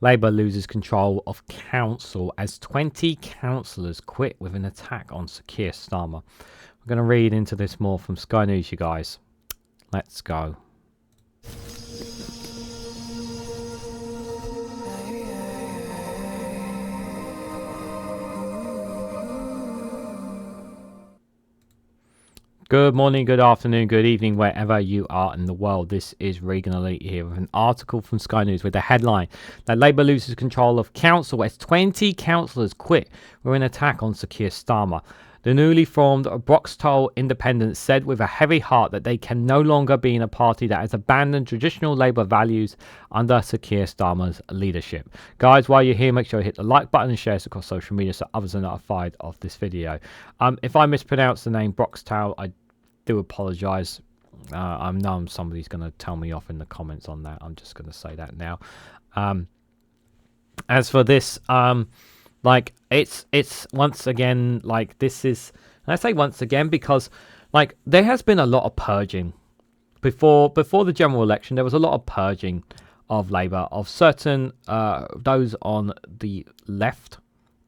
Labour loses control of council as 20 councillors quit with an attack on Sir Keir Starmer. We're going to read into this more from Sky News, you guys. Let's go. Good morning, good afternoon, good evening, wherever you are in the world. This is Reganelite here with an article from Sky News with the headline that Labour loses control of council as 20 councillors quit with an attack on Sir Keir Starmer. The newly formed Broxtowe Independents said with a heavy heart that they can no longer be in a party that has abandoned traditional Labour values under Sir Keir Starmer's leadership. Guys, while you're here, make sure you hit the like button and share this across social media so others are notified of this video. If I mispronounce the name Broxtowe, I do apologise. I know somebody's going to tell me off in the comments on that. I'm just going to say that now. As for this, like it's once again, like this is, and I say once again because like there has been a lot of purging before the general election. There was a lot of purging of Labour, of certain those on the left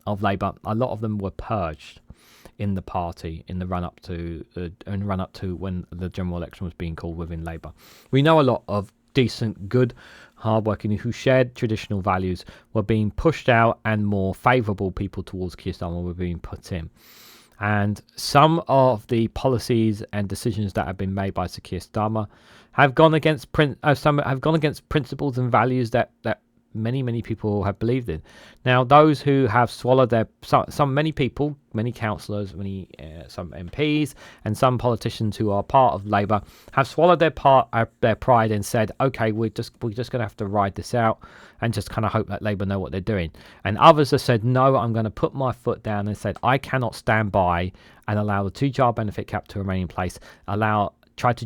of Labour. A lot of them were purged in the party in the run up to when the general election was being called within Labour. We know a lot of decent, good, hardworking who shared traditional values were being pushed out, and more favourable people towards Keir Starmer were being put in. And some of the policies and decisions that have been made by Sir Keir Starmer have gone against principles and values that many people have believed in. Now, those who have swallowed many people, many councillors, some MPs, and some politicians who are part of Labour have swallowed their pride and said, "Okay, we're just going to have to ride this out and just kind of hope that Labour know what they're doing." And others have said, "No, I'm going to put my foot down," and said, "I cannot stand by and allow the two-child benefit cap to remain in place. Try to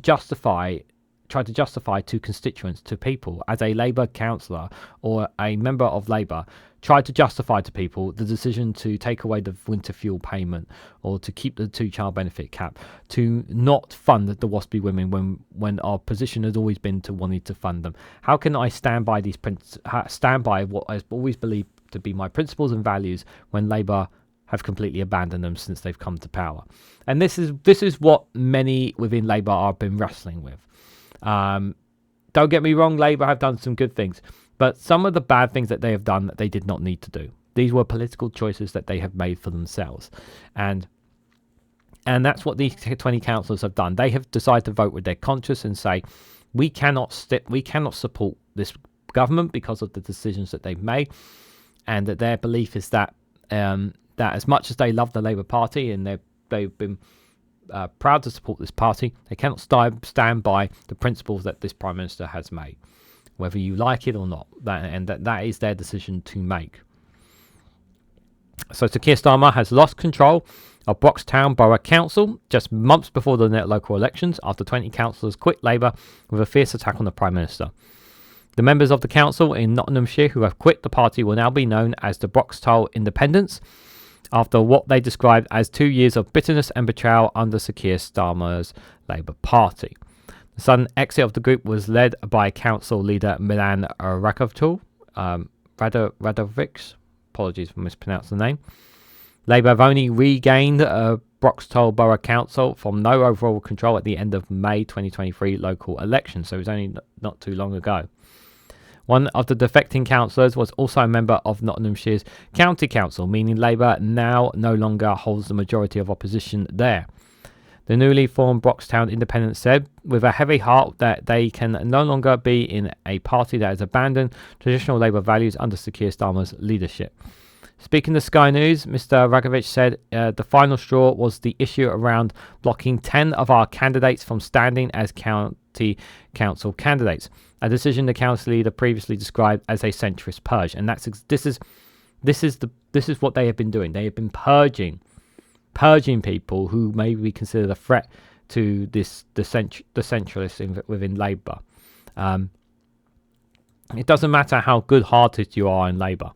justify to constituents, to people, as a Labour councillor or a member of Labour, try to justify to people the decision to take away the winter fuel payment or to keep the two-child benefit cap, to not fund the WASPy women when our position has always been to wanting to fund them. How can I stand by what I've always believed to be my principles and values when Labour have completely abandoned them since they've come to power?" And this is what many within Labour have been wrestling with. Don't get me wrong, Labour have done some good things, but some of the bad things that they have done that they did not need to do. These were political choices that they have made for themselves, and that's what these 20 councillors have done. They have decided to vote with their conscience and say, we cannot support this government because of the decisions that they've made, and that their belief is that that as much as they love the Labour Party and they've been proud to support this party, they cannot stand by the principles that this Prime Minister has made, whether you like it or not. That is their decision to make. So Sir Keir Starmer has lost control of Broxtowe Borough Council just months before the local elections after 20 councillors quit Labour with a fierce attack on the Prime Minister. The members of the council in Nottinghamshire who have quit the party will now be known as the Broxtowe Independents, after what they described as 2 years of bitterness and betrayal under Sir Keir Starmer's Labour Party. The sudden exit of the group was led by council leader Milan Radulovic. Apologies for mispronouncing the name. Labour have only regained Broxtowe Borough Council from no overall control at the end of May 2023 local election, so it was only not too long ago. One of the defecting councillors was also a member of Nottinghamshire's County Council, meaning Labour now no longer holds the majority of opposition there. The newly formed Broxtowe Independents said with a heavy heart that they can no longer be in a party that has abandoned traditional Labour values under Sir Keir Starmer's leadership. Speaking to Sky News, Mr. Radulovic said the final straw was the issue around blocking 10 of our candidates from standing as county council candidates, a decision the council leader previously described as a centrist purge. And this is what they have been doing. They have been purging people who may be considered a threat to the centralists within Labour. It doesn't matter how good-hearted you are in Labour.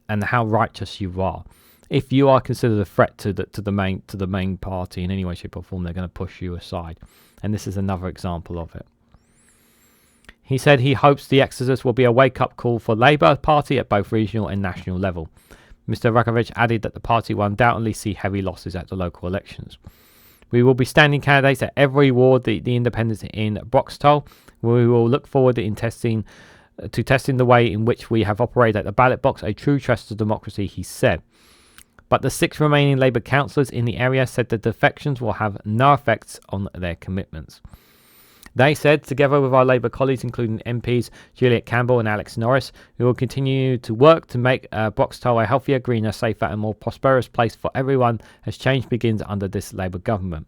And how righteous you are. If you are considered a threat to the main party in any way, shape, or form, they're going to push you aside. And this is another example of it. He said he hopes the exodus will be a wake-up call for Labour Party at both regional and national level. Mr. Radulovic added that the party will undoubtedly see heavy losses at the local elections. We will be standing candidates at every ward, the independents in Broxtowe. We will look forward to testing the way in which we have operated at the ballot box, a true test of democracy, he said. But the 6 remaining Labour councillors in the area said the defections will have no effects on their commitments. They said, together with our Labour colleagues, including MPs Juliet Campbell and Alex Norris, we will continue to work to make Broxtowe a healthier, greener, safer and more prosperous place for everyone as change begins under this Labour government.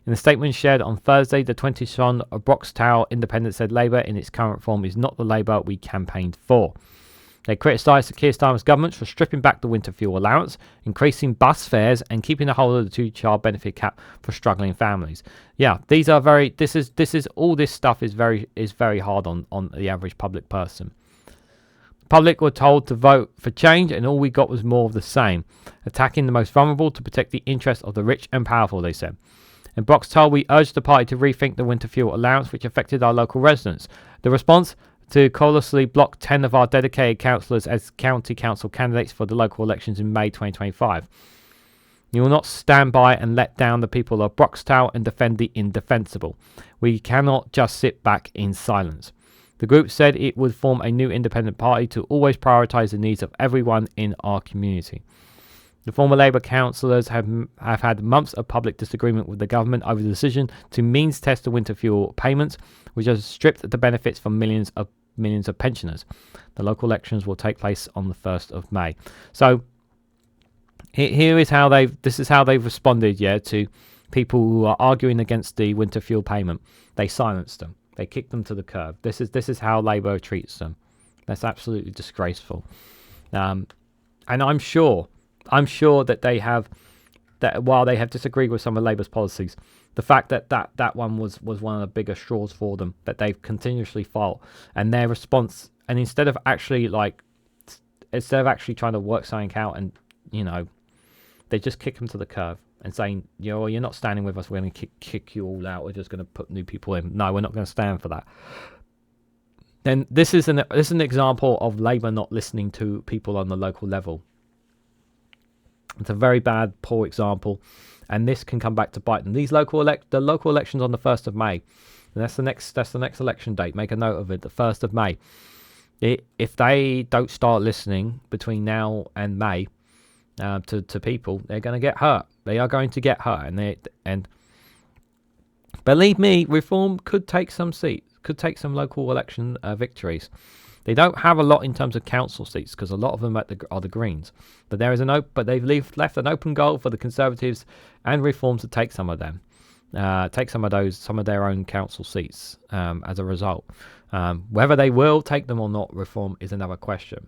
In a statement shared on Thursday, the 20-son Broxtowe Independents said Labour in its current form is not the Labour we campaigned for. They criticised Sir Keir Starmer's government for stripping back the winter fuel allowance, increasing bus fares, and keeping a hold of the 2-child benefit cap for struggling families. Yeah, these are very. This is all this stuff is very hard on the average public person. The public were told to vote for change, and all we got was more of the same, attacking the most vulnerable to protect the interests of the rich and powerful. They said. In Broxtowe, we urged the party to rethink the winter fuel allowance, which affected our local residents. The response? To callously block 10 of our dedicated councillors as county council candidates for the local elections in May 2025. You will not stand by and let down the people of Broxtowe and defend the indefensible. We cannot just sit back in silence. The group said it would form a new independent party to always prioritise the needs of everyone in our community. The former Labour councillors have had months of public disagreement with the government over the decision to means test the winter fuel payments, which has stripped the benefits from millions of pensioners. The local elections will take place on the 1st of May. So here is how they've responded, to people who are arguing against the winter fuel payment. They silenced them. They kicked them to the curb. This is how Labour treats them. That's absolutely disgraceful. And I'm sure that they have, that while they have disagreed with some of Labour's policies, the fact that one was one of the bigger straws for them, that they've continuously fought, and their response, and instead of actually trying to work something out, and they just kick them to the curb and saying, you're not standing with us, we're going to kick you all out, we're just going to put new people in. No, we're not going to stand for that. Then this is an example of Labour not listening to people on the local level. It's a very bad, poor example, and this can come back to bite them. The local elections on the 1st of May, and that's the next election date. Make a note of it, the 1st of May. If they don't start listening between now and May to people, they're going to get hurt. They are going to get hurt, and believe me, reform could take some seats, could take some local election victories. They don't have a lot in terms of council seats because a lot of them are the Greens, but they've left an open goal for the Conservatives and Reform to take some of them, take some of their own council seats as a result. Whether they will take them or not, Reform, is another question.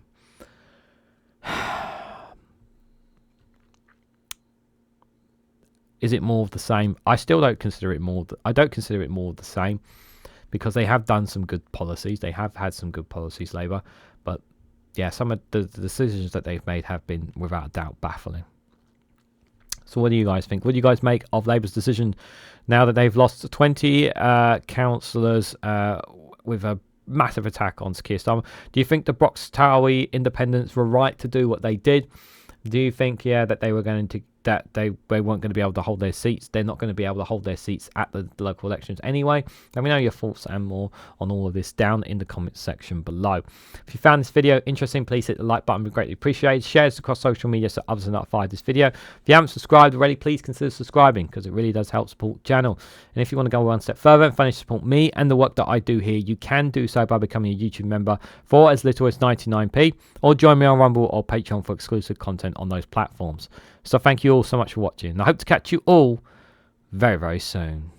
Is it more of the same? I still don't consider it more. I don't consider it more of the same. Because they have done some good policies. They have had some good policies, Labour. But, yeah, some of the decisions that they've made have been, without a doubt, baffling. So what do you guys think? What do you guys make of Labour's decision now that they've lost 20 councillors with a massive attack on Sir Keir Starmer? Do you think the Broxtowe Independents were right to do what they did? Do you think, that they were going to they weren't going to be able to hold their seats? They're not going to be able to hold their seats at the local elections anyway. Let me know your thoughts and more on all of this down in the comments section below. If you found this video interesting, please hit the like button. It'd be greatly appreciated. Share this across social media so others are notified of this video. If you haven't subscribed already, please consider subscribing because it really does help support the channel. And if you want to go one step further and financially support me and the work that I do here, you can do so by becoming a YouTube member for as little as 99p, or join me on Rumble or Patreon for exclusive content on those platforms. So thank you all so much for watching. I hope to catch you all very, very soon.